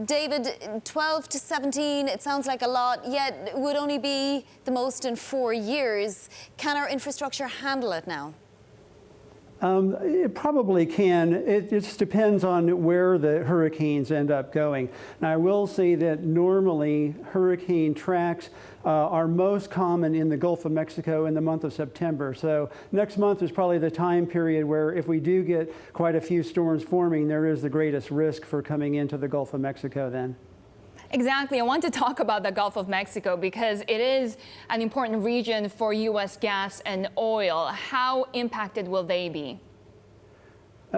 David, 12 to 17, it sounds like a lot, yet it would only be the most in 4 years. Can our infrastructure handle it now? It probably can. It just depends on where the hurricanes end up going. Now, I will say that normally hurricane tracks are most common in the Gulf of Mexico in the month of September. So next month is probably the time period where if we do get quite a few storms forming, there is the greatest risk for coming into the Gulf of Mexico then. Exactly. I want to talk about the Gulf of Mexico because it is an important region for U.S. gas and oil. How impacted will they be?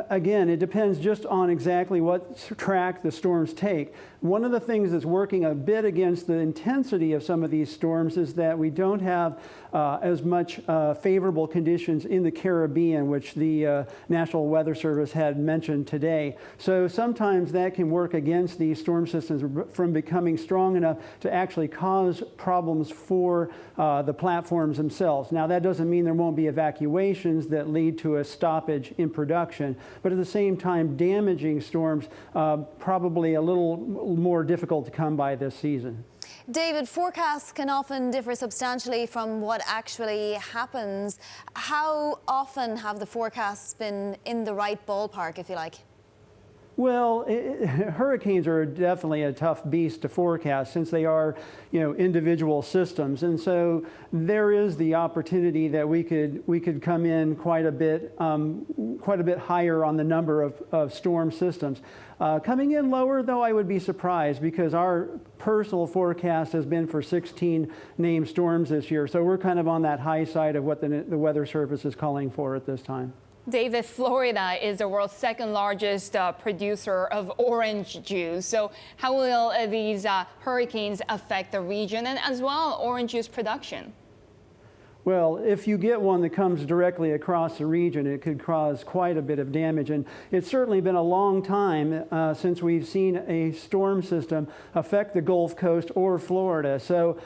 Again, it depends just on exactly what track the storms take. One of the things that's working a bit against the intensity of some of these storms is that we don't have as much favorable conditions in the Caribbean, which the National Weather Service had mentioned today. So sometimes that can work against these storm systems from becoming strong enough to actually cause problems for the platforms themselves. Now, that doesn't mean there won't be evacuations that lead to a stoppage in production, but at the same time, damaging storms probably a little more difficult to come by this season. David, forecasts can often differ substantially from what actually happens. How often have the forecasts been in the right ballpark, if you like? Well, hurricanes are definitely a tough beast to forecast since they are, individual systems, and so there is the opportunity that we could come in quite a bit higher on the number of storm systems. Coming in lower, though, I would be surprised because our personal forecast has been for 16 named storms this year, so we're kind of on that high side of what the Weather Service is calling for at this time. David, Florida is the world's second largest producer of orange juice. So how will these hurricanes affect the region and as well orange juice production? Well, if you get one that comes directly across the region, it could cause quite a bit of damage. And it's certainly been a long time since we've seen a storm system affect the Gulf Coast or Florida. So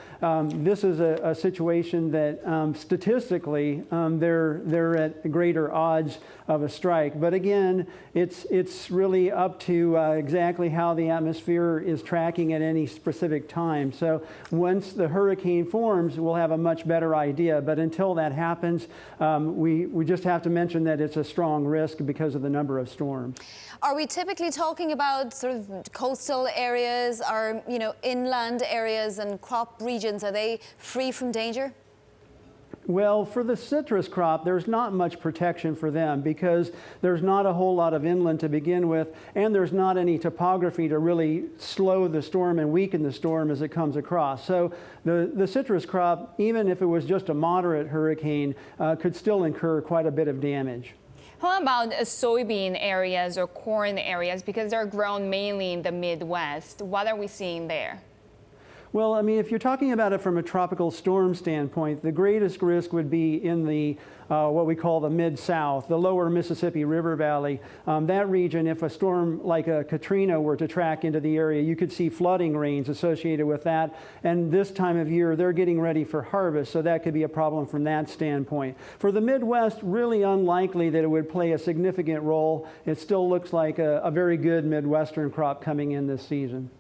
this is a situation that statistically they're at greater odds of a strike. But again, it's really up to exactly how the atmosphere is tracking at any specific time. So once the hurricane forms, we'll have a much better idea. But until that happens, we just have to mention that it's a strong risk because of the number of storms. Are we typically talking about sort of coastal areas or, inland areas and crop regions? Are they free from danger? Well, for the citrus crop, there's not much protection for them because there's not a whole lot of inland to begin with, and there's not any topography to really slow the storm and weaken the storm as it comes across. So the citrus crop, even if it was just a moderate hurricane, could still incur quite a bit of damage. How about soybean areas or corn areas because they're grown mainly in the Midwest? What are we seeing there? Well, I mean, if you're talking about it from a tropical storm standpoint, the greatest risk would be in the what we call the Mid-South, the lower Mississippi River Valley. That region, if a storm like a Katrina were to track into the area, you could see flooding rains associated with that. And this time of year, they're getting ready for harvest, so that could be a problem from that standpoint. For the Midwest, really unlikely that it would play a significant role. It still looks like a very good Midwestern crop coming in this season.